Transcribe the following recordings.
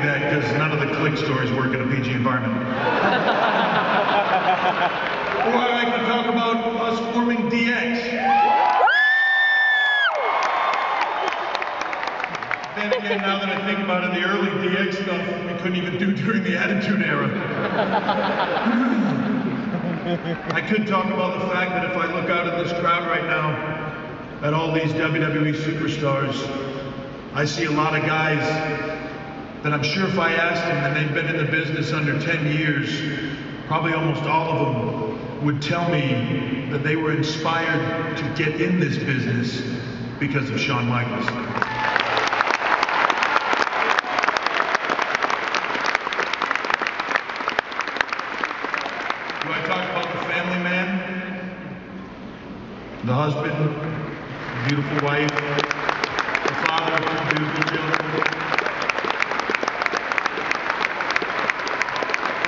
that because none of the click stories work in a PG environment. Or I could talk about us forming DX. Then again, now that I think about it, the early DX stuff we couldn't even do during the Attitude Era. I could talk about the fact that if I look out at this crowd right now, at all these WWE superstars, I see a lot of guys that I'm sure if I asked them and they've been in the business under 10 years, probably almost all of them would tell me that they were inspired to get in this business because of Shawn Michaels. Do I talk about the family man, the husband, the beautiful wife, the father of two beautiful children?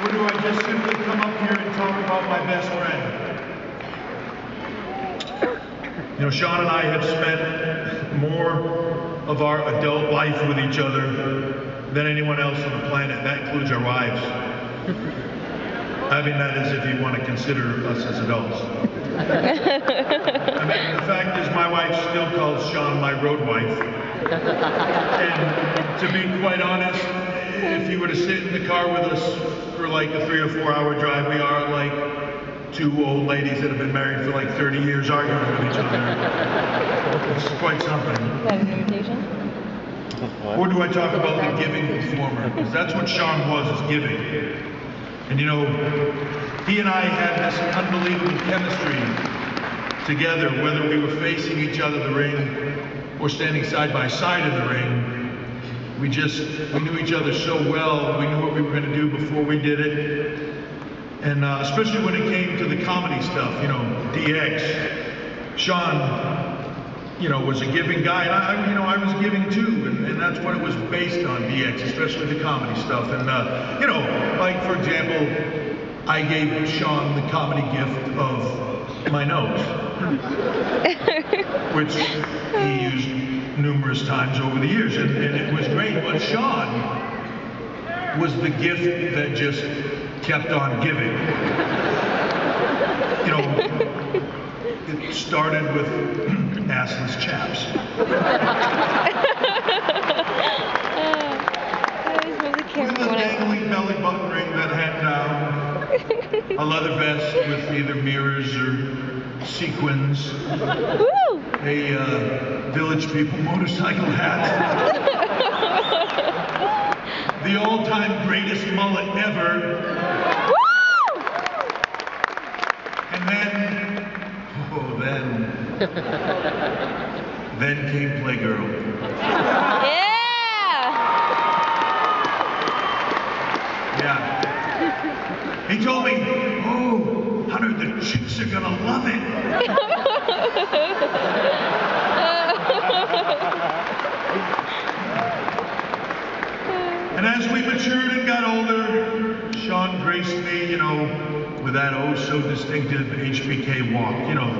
Or do I just simply come up here and talk about my best friend? You know, Shawn and I have spent more of our adult life with each other than anyone else on the planet. That includes our wives. I mean, that is if you want to consider us as adults. I mean, the fact is my wife still calls Shawn my road wife. And to be quite honest, if you were to sit in the car with us for like a 3 or 4 hour drive, we are like two old ladies that have been married for like 30 years arguing with each other. It's quite something. Is that an invitation? Or do I talk about the giving performer? Because that's what Shawn was, is giving. And you know, he and I had this unbelievable chemistry together, whether we were facing each other in the ring or standing side by side in the ring. We knew each other so well. We knew what we were going to do before we did it. And especially when it came to the comedy stuff, you know, DX, Shawn, you know, was a giving guy, and I was giving too, and that's what it was based on, DX, especially the comedy stuff. And you know, like for example, I gave Shawn the comedy gift of my nose, which he used numerous times over the years, and it was great. But Shawn was the gift that just kept on giving. You know, it started with assless chaps. With a dangling belly button ring that had a leather vest with either mirrors or sequins, a Village People motorcycle hat, the all-time greatest mullet ever, and then came Playgirl. Yeah. He told me, oh, Hunter, the chicks are gonna love it. And as we matured and got older, Shawn graced me, you know, with that oh so distinctive HBK walk, you know.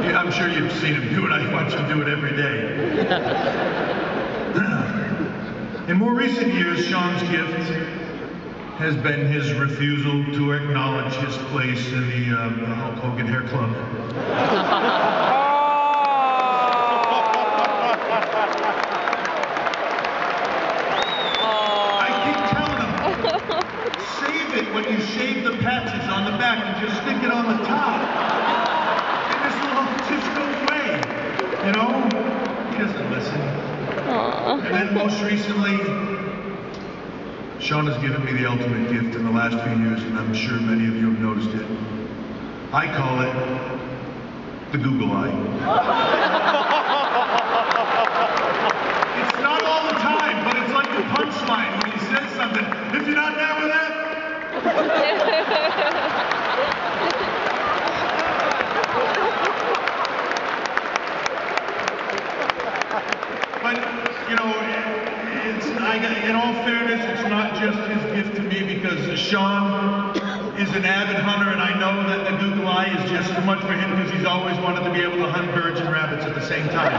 Yeah, I'm sure you've seen him do it. I watch him do it every day. In more recent years, Shawn's gift has been his refusal to acknowledge his place in the Hulk Hogan Hair Club. I keep telling him, save it when you shave the patches on the back and just stick it on the top. In this little Tisco way, you know? He doesn't listen. Aww. And then most recently, Shawn has given me the ultimate gift in the last few years, and I'm sure many of you have noticed it. I call it the Google Eye. It's not all the time, but it's like the punchline when he says something. If you're not down with that, but you know, in all fairness, it's not just his gift to me, because Shawn is an avid hunter, and I know that the Google Eye July is just too much for him because he's always wanted to be able to hunt birds and rabbits at the same time.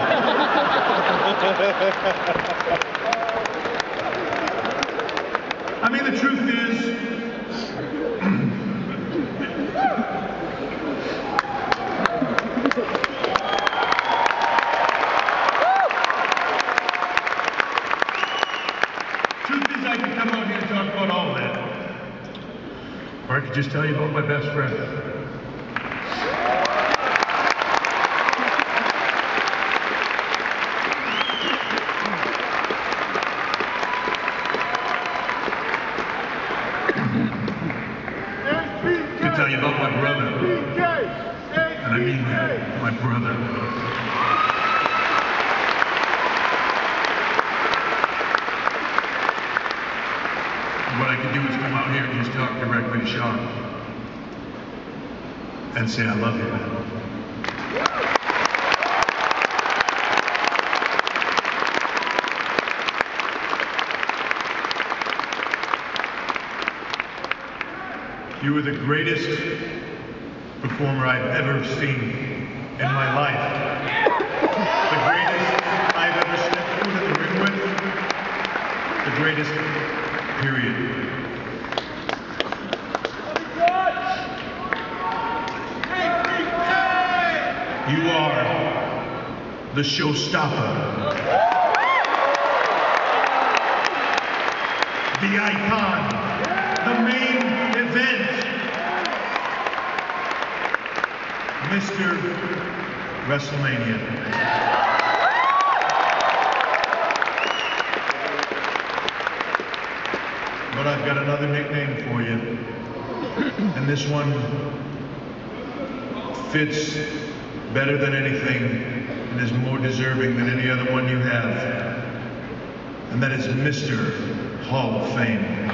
I mean, the truth is, I can come out here and talk about all that. Or I could just tell you about my best friend. I could tell you about my brother. And I mean that, my brother. What I could do is come out here and just talk directly to Shawn and say, I love you, man. You were the greatest performer I've ever seen in my life. The greatest I've ever stepped foot in the ring with. The greatest. Period. You are the showstopper, the icon, the main event, Mr. WrestleMania. But I've got another nickname for you, and this one fits better than anything and is more deserving than any other one you have, and that is Mr. Hall of Fame.